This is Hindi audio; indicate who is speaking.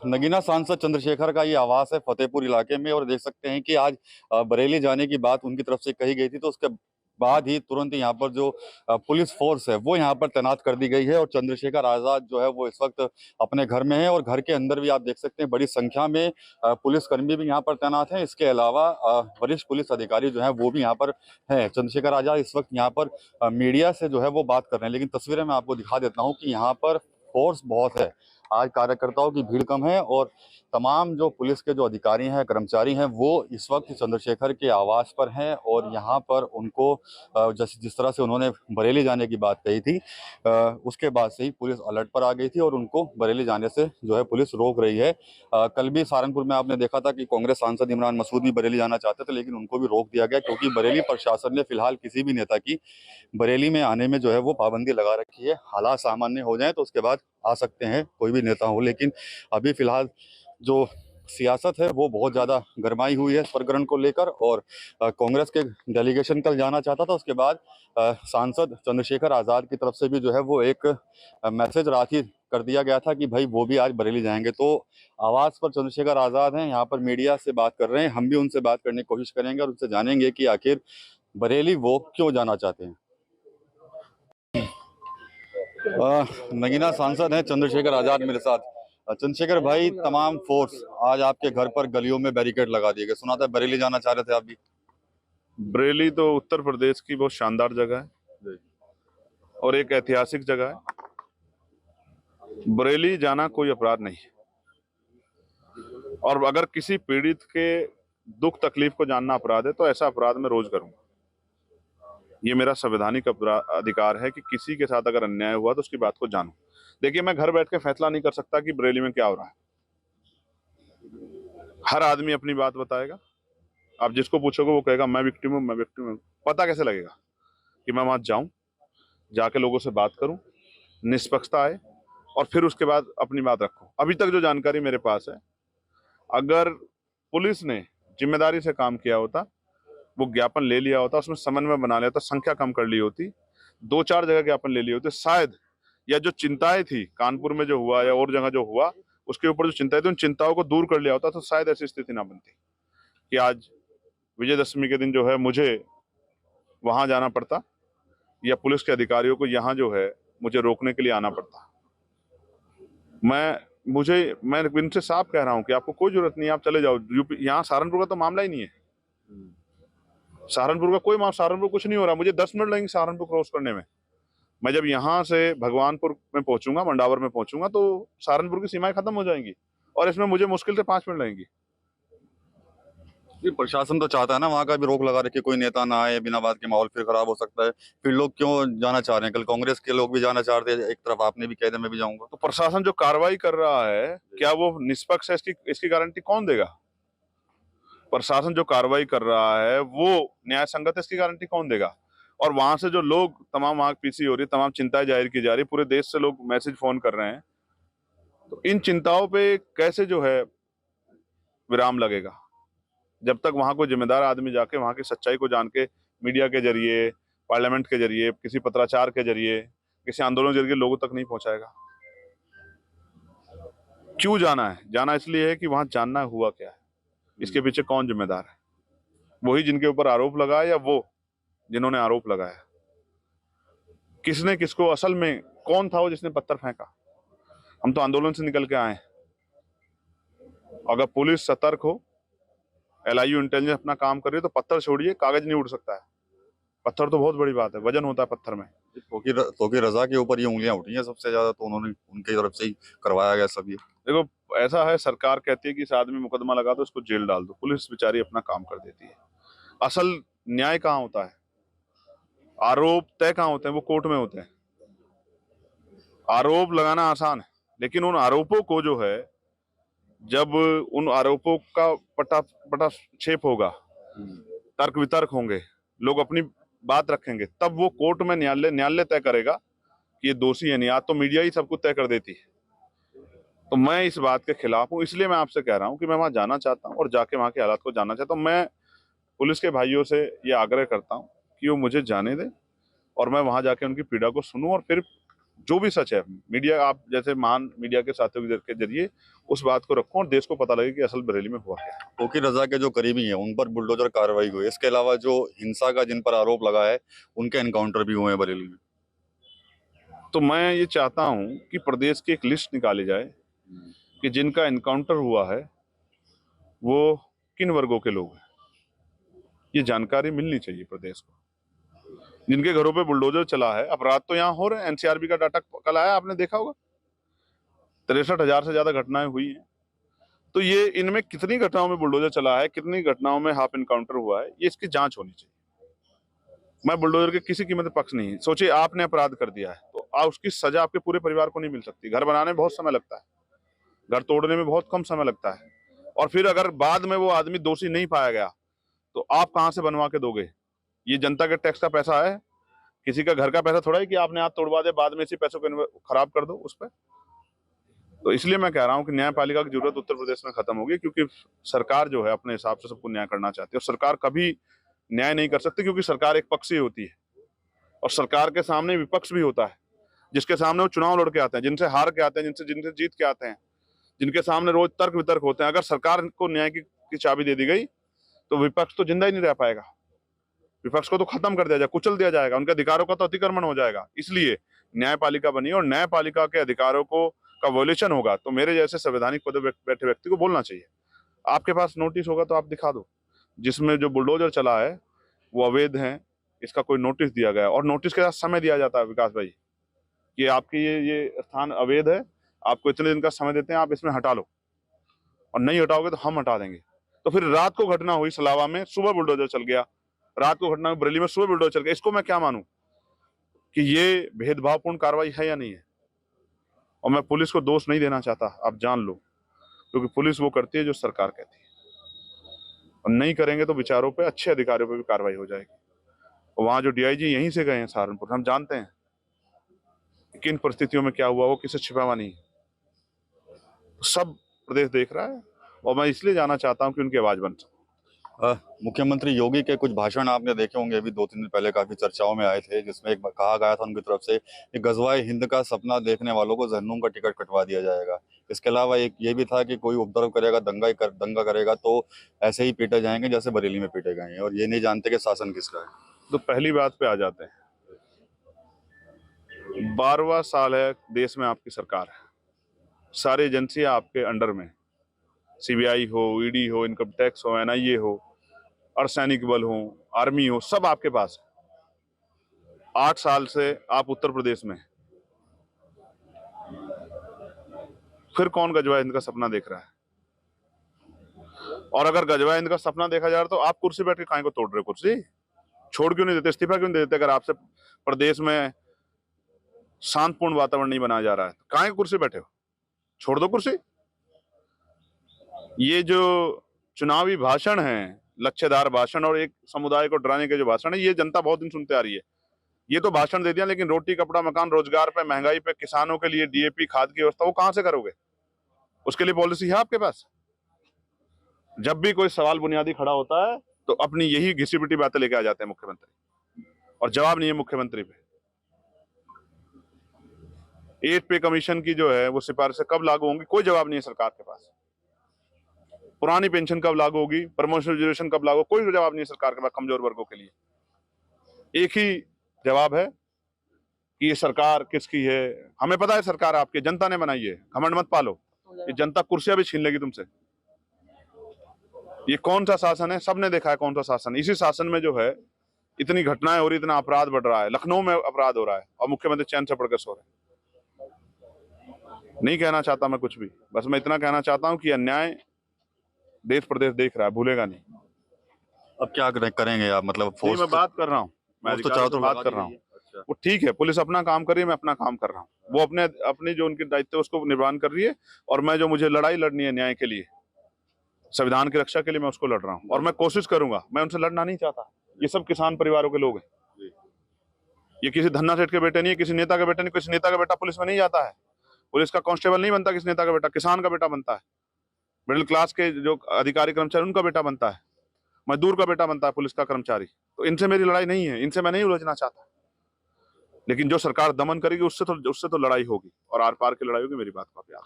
Speaker 1: नगीना सांसद चंद्रशेखर का ये आवास है फतेहपुर इलाके में। और देख सकते हैं कि आज बरेली जाने की बात उनकी तरफ से कही गई थी, तो उसके बाद ही तुरंत यहाँ पर जो पुलिस फोर्स है वो यहाँ पर तैनात कर दी गई है। और चंद्रशेखर आजाद जो है वो इस वक्त अपने घर में है, और घर के अंदर भी आप देख सकते हैं बड़ी संख्या में पुलिसकर्मी भी यहाँ पर तैनात हैं। इसके अलावा वरिष्ठ पुलिस अधिकारी जो है वो भी यहाँ पर हैं। चंद्रशेखर आजाद इस वक्त यहाँ पर मीडिया से जो है वो बात कर रहे हैं, लेकिन तस्वीरें मैं आपको दिखा देता हूँ कि यहाँ पर फोर्स बहुत है। आज कार्यकर्ताओं की भीड़ कम है, और तमाम जो पुलिस के जो अधिकारी हैं, कर्मचारी हैं, वो इस वक्त चंद्रशेखर के आवास पर हैं। और यहाँ पर उनको जिस तरह से उन्होंने बरेली जाने की बात कही थी, उसके बाद से ही पुलिस अलर्ट पर आ गई थी, और उनको बरेली जाने से जो है पुलिस रोक रही है। कल भी सहारनपुर में आपने देखा था कि कांग्रेस सांसद इमरान मसूद भी बरेली जाना चाहते थे, लेकिन उनको भी रोक दिया गया, क्योंकि बरेली प्रशासन ने फिलहाल किसी भी नेता की बरेली में आने में जो है वो पाबंदी लगा रखी है। हालात सामान्य हो जाए तो उसके बाद आ सकते हैं कोई भी नेता हो, लेकिन अभी फिलहाल जो सियासत है वो बहुत ज़्यादा गरमाई हुई है इस प्रकरण को लेकर। और कांग्रेस के डेलीगेशन कल जाना चाहता था, उसके बाद सांसद चंद्रशेखर आज़ाद की तरफ से भी जो है वो एक मैसेज राखी कर दिया गया था कि भाई वो भी आज बरेली जाएंगे। तो आवाज़ पर चंद्रशेखर आज़ाद हैं, यहाँ पर मीडिया से बात कर रहे हैं। हम भी उनसे बात करने की कोशिश करेंगे और उनसे जानेंगे कि आखिर बरेली वो क्यों जाना चाहते हैं। नगीना सांसद हैं चंद्रशेखर आजाद मेरे साथ। चंद्रशेखर भाई, तमाम फोर्स आज आपके घर पर गलियों में बैरिकेड लगा दिए गए। सुना था बरेली जाना चाह रहे थे आप भी।
Speaker 2: बरेली तो उत्तर प्रदेश की बहुत शानदार जगह है और एक ऐतिहासिक जगह है। बरेली जाना कोई अपराध नहीं है, और अगर किसी पीड़ित के दुख तकलीफ को जानना अपराध है तो ऐसा अपराध मैं रोज करूंगा। ये मेरा संवैधानिक अधिकार है कि किसी के साथ अगर अन्याय हुआ तो उसकी बात को जानूं। देखिए, मैं घर बैठ के फैसला नहीं कर सकता कि बरेली में क्या हो रहा है। हर आदमी अपनी बात बताएगा। आप जिसको पूछोगे वो कहेगा मैं विक्टिम हूं, मैं विक्टिम हूं। पता कैसे लगेगा? कि मैं वहां जाऊं, जाके लोगों से बात करूं, निष्पक्षता आए, और फिर उसके बाद अपनी बात रखूं। अभी तक जो जानकारी मेरे पास है, अगर पुलिस ने जिम्मेदारी से काम किया होता, वो ज्ञापन ले लिया होता, उसमें समन्वय बना लिया होता, संख्या कम कर ली होती, 2-4 जगह ज्ञापन ले लिए होते शायद, या जो चिंताएं थी कानपुर में जो हुआ या और जगह जो हुआ उसके ऊपर जो चिंताएं थी उन चिंताओं को दूर कर लिया होता, तो शायद ऐसी स्थिति ना बनती कि आज विजयदशमी के दिन जो है मुझे वहां जाना पड़ता, या पुलिस के अधिकारियों को यहाँ जो है मुझे रोकने के लिए आना पड़ता। मैं इनसे साफ कह रहा हूं कि आपको कोई जरूरत नहीं है, आप चले जाओ यूपी। यहाँ सहारनपुर का तो मामला ही नहीं है। सहारनपुर का कोई मामला, सहारनपुर कुछ नहीं हो रहा। मुझे 10 मिनट लगेंगे सहारनपुर क्रॉस करने में। मैं जब यहाँ से भगवानपुर में पहुंचूंगा, मंडावर में पहुंचूंगा, तो सहारनपुर की सीमाएं खत्म हो जाएंगी, और इसमें मुझे मुश्किल से 5 मिनट लगेंगी।
Speaker 1: प्रशासन तो चाहता है ना वहां का भी रोक लगा रखे, कोई नेता ना आए, बिना बात के माहौल फिर खराब हो सकता है। फिर लोग क्यों जाना चाह रहे हैं? कल कांग्रेस के लोग भी जाना चाह रहे थे, एक तरफ आपने भी कह दिया मैं भी जाऊंगा।
Speaker 2: तो प्रशासन जो कार्रवाई कर रहा है, क्या वो निष्पक्ष है? इसकी गारंटी कौन देगा? प्रशासन जो कार्रवाई कर रहा है वो न्याय संगत है, इसकी गारंटी कौन देगा? और वहां से जो लोग, तमाम वहां पीसी हो रही, तमाम चिंताएं जाहिर की जा रही, पूरे देश से लोग मैसेज फोन कर रहे हैं, तो इन चिंताओं पे कैसे जो है विराम लगेगा? जब तक वहां कोई जिम्मेदार आदमी जाके वहां की सच्चाई को जान के मीडिया के जरिए, पार्लियामेंट के जरिए, किसी पत्राचार के जरिए, किसी आंदोलन के जरिए लोगों तक नहीं पहुंचाएगा। क्यों जाना है? जाना इसलिए है कि वहां जानना हुआ क्या है, इसके पीछे कौन जिम्मेदार है। वही जिनके ऊपर आरोप लगाया, या वो जिन्होंने आरोप लगाया? किसने किसको, असल में कौन था वो जिसने पत्थर फेंका? हम तो आंदोलन से निकल के आए। अगर पुलिस सतर्क हो, LIU इंटेलिजेंस अपना काम कर रही है, तो पत्थर छोड़िए, कागज नहीं उड़ सकता है। पत्थर तो बहुत बड़ी बात है, वजन होता है पत्थर में।
Speaker 1: तोकी रजा के ऊपर ये उंगलियां उठी हैं सबसे ज्यादा, तो उन्होंने उनकी तरफ से ही करवाया गया सब ये।
Speaker 2: देखो, ऐसा है, सरकार कहती है कि इस आदमी मुकदमा लगा दो, उसको जेल डाल दो, पुलिस बेचारी अपना काम कर देती है। असल न्याय कहाँ होता है? आरोप तय कहाँ होते हैं? वो कोर्ट में होते हैं। आरोप लगाना आसान है, लेकिन उन आरोपों को जो है, जब उन आरोपों का पटाक्षेप होगा, तर्क वितर्क होंगे, लोग अपनी बात रखेंगे, तब वो कोर्ट में न्यायालय तय करेगा कि ये दोषी है नहीं। आज तो मीडिया ही सब कुछ तय कर देती है। तो मैं इस बात के खिलाफ हूं, इसलिए मैं आपसे कह रहा हूं कि मैं वहां जाना चाहता हूं और जाके वहां के हालात को जानना चाहता हूं। मैं पुलिस के भाइयों से ये आग्रह करता हूं कि वो मुझे जाने दें, और मैं वहां जाके उनकी पीड़ा को सुनूं, और फिर जो भी सच है मीडिया, आप जैसे महान मीडिया के साथियों के जरिए उस बात को रखो और देश को पता लगे कि असल बरेली में हुआ क्या है।
Speaker 1: ओकी रजा के जो करीबी हैं उन पर बुलडोजर कार्रवाई हुई, इसके अलावा जो हिंसा का जिन पर आरोप लगा है उनके एनकाउंटर भी हुए हैं बरेली में।
Speaker 2: तो मैं ये चाहता हूं कि प्रदेश की एक लिस्ट निकाली जाए कि जिनका एनकाउंटर हुआ है वो किन वर्गों के लोग हैं। ये जानकारी मिलनी चाहिए प्रदेश को। जिनके घरों पे बुलडोजर चला है, अपराध तो यहाँ हो रहे हैं। एनसीआरबी का डाटा कल आया, आपने देखा होगा, 63,000 से ज्यादा घटनाएं हुई हैं। तो ये इनमें कितनी घटनाओं में बुलडोजर चला है, कितनी घटनाओं में हाफ इनकाउंटर हुआ है, ये इसकी जांच होनी चाहिए। मैं बुलडोजर के किसी कीमत पे पक्ष नहीं। सोचिए आपने अपराध कर दिया है तो उसकी सजा आपके पूरे परिवार को नहीं मिल सकती। घर बनाने में बहुत समय लगता है, घर तोड़ने में बहुत कम समय लगता है, और फिर अगर बाद में वो आदमी दोषी नहीं पाया गया तो आप कहां से बनवा के दोगे? ये जनता के टैक्स का पैसा है, किसी का घर का पैसा थोड़ा है कि आपने हाथ तोड़वा दे, बाद में इसी पैसों को खराब कर दो उस पर। तो इसलिए मैं कह रहा हूं कि न्यायपालिका की जरूरत उत्तर प्रदेश में खत्म होगी, क्योंकि सरकार जो है अपने हिसाब से सबको न्याय करना चाहती है, और सरकार कभी न्याय नहीं कर सकती क्योंकि सरकार एक पक्षीय होती है, और सरकार के सामने विपक्ष भी होता है जिसके सामने वो चुनाव लड़ के आते हैं, जिनसे हार के आते हैं, जिनसे जीत के आते हैं, जिनके सामने रोज तर्क वितर्क होते हैं। अगर सरकार को न्याय की चाबी दे दी गई तो विपक्ष तो जिंदा ही नहीं रह पाएगा। विपक्ष को तो खत्म कर दिया जाएगा, कुचल दिया जाएगा, उनके अधिकारों का तो अतिक्रमण हो जाएगा। इसलिए न्यायपालिका बनी और न्यायपालिका के अधिकारों को का वॉल्यूशन होगा तो मेरे जैसे संवैधानिक पद पर बैठे व्यक्ति को बोलना चाहिए। आपके पास नोटिस होगा तो आप दिखा दो, जिसमें जो बुलडोजर चला है वो अवैध है, इसका कोई नोटिस दिया गया, और नोटिस के साथ समय दिया जाता है विकास भाई कि आपकी ये स्थान अवैध है, आपको इतने दिन का समय देते हैं, आप इसमें हटा लो, और नहीं हटाओगे तो हम हटा देंगे। तो फिर रात को घटना हुई सलावा में, सुबह बुलडोजर चल गया, रात को घटना हुई बरेली में, सुबह बुलडोजर चल गया। इसको मैं क्या मानूं कि ये भेदभावपूर्ण कार्रवाई है या नहीं है? और मैं पुलिस को दोष नहीं देना चाहता, आप जान लो, क्योंकि पुलिस वो करती है जो सरकार कहती है, और नहीं करेंगे तो विचारों पे, अच्छे अधिकारियों पे भी कार्रवाई हो जाएगी। और वहां जो डीआईजी यहीं से गए हैं सहारनपुर, हम जानते हैं किन परिस्थितियों में क्या हुआ, वो किसी छिपावा नहीं, सब प्रदेश देख रहा है, और मैं इसलिए जाना चाहता हूं कि उनकी आवाज बन सके।
Speaker 1: मुख्यमंत्री योगी के कुछ भाषण आपने देखे होंगे, अभी 2-3 दिन पहले काफी चर्चाओं में आए थे, जिसमें एक कहा गया था उनकी तरफ से कि गजवाए हिंद का सपना देखने वालों को जहन्नुम का टिकट कटवा दिया जाएगा। इसके अलावा एक ये भी था कि कोई उपद्रव करेगा, दंगा करेगा तो ऐसे ही पीटे जाएंगे जैसे बरेली में पीटे गए हैं, और ये नहीं जानते कि शासन किसका है।
Speaker 2: तो पहली बात पे आ जाते हैं, 12वां साल है देश में आपकी सरकार है, सारी एजेंसियां आपके अंडर में, सीबीआई हो, ईडी हो, इनकम टैक्स हो, एनआईए हो, अर्धसैनिक बल हो, आर्मी हो, सब आपके पास है। 8 साल से आप उत्तर प्रदेश में, फिर कौन गजवा हिंद का सपना देख रहा है? और अगर गजवा हिंद का सपना देखा जा रहा तो आप कुर्सी बैठ के काहे को तोड़ रहे हो? कुर्सी छोड़ क्यों नहीं देते, इस्तीफा क्यों नहीं देते? अगर आपसे प्रदेश में शांतिपूर्ण वातावरण नहीं बनाया जा रहा है तो काहे कुर्सी बैठे हो? छोड़ दो कुर्सी। ये जो चुनावी भाषण है, लक्ष्यदार भाषण और एक समुदाय को डराने के जो भाषण है, ये जनता बहुत दिन सुनते आ रही है। ये तो भाषण दे दिया, लेकिन रोटी कपड़ा मकान रोजगार पे, महंगाई पे, किसानों के लिए डीएपी खाद की व्यवस्था वो कहां से करोगे? उसके लिए पॉलिसी है आपके पास? जब भी कोई सवाल बुनियादी खड़ा होता है तो अपनी यही घिसी पिटी बातें लेके आ जाते हैं मुख्यमंत्री, और जवाब नहीं है मुख्यमंत्री पे। 8 पे कमीशन की जो है वो सिफारिशें कब लागू होंगी, कोई जवाब नहीं है सरकार के पास। पुरानी पेंशन कब लागू होगी, प्रमोशन रिजर्वेशन कब लागू, कोई जवाब नहीं है सरकार के पास कमजोर वर्गों के लिए। एक ही जवाब है कि ये सरकार किसकी है। हमें पता है सरकार आपकी, जनता ने बनाई है, घमंड मत पालो, ये जनता कुर्सियां भी छीन लेगी तुमसे। ये कौन सा शासन है? सबने देखा है कौन सा शासन। इसी शासन में जो है इतनी घटनाएं हो रही, इतना अपराध बढ़ रहा है, लखनऊ में अपराध हो रहा है और मुख्यमंत्री चैन से पढ़कर सो रहे हैं। नहीं कहना चाहता मैं कुछ भी, बस मैं इतना कहना चाहता हूं कि अन्याय देश प्रदेश देख रहा है, भूलेगा नहीं।
Speaker 1: अब क्या करेंगे आप? मतलब
Speaker 2: नहीं,
Speaker 1: फोर्स
Speaker 2: मैं बात कर रहा हूँ, मैं
Speaker 1: तो
Speaker 2: अधिकारियों से बात कर रहा हूँ। वो ठीक है, पुलिस अपना काम कर रही है, मैं अपना काम कर रहा हूँ। वो अपने जो उनके दायित्व है उसको निर्वहन कर रही है, और मैं जो मुझे लड़ाई लड़नी है न्याय के लिए, संविधान की रक्षा के लिए, मैं उसको लड़ रहा हूँ, और मैं कोशिश करूंगा। मैं उनसे लड़ना नहीं चाहता। ये सब किसान परिवारों के लोग हैं, ये किसी धन्ना सेठ के बेटे नहीं है, किसी नेता के बेटे नहीं। किसी नेता का बेटा पुलिस में नहीं जाता है, पुलिस का कांस्टेबल नहीं बनता किसी नेता का बेटा, किसान का बेटा बनता है, मिडिल क्लास के जो अधिकारी कर्मचारी उनका बेटा बनता है, मजदूर का बेटा बनता है पुलिस का कर्मचारी। तो इनसे मेरी लड़ाई नहीं है, इनसे मैं नहीं उलझना चाहता। लेकिन जो सरकार दमन करेगी उससे तो लड़ाई होगी, और आर पार की लड़ाई होगी, मेरी बात को आप याद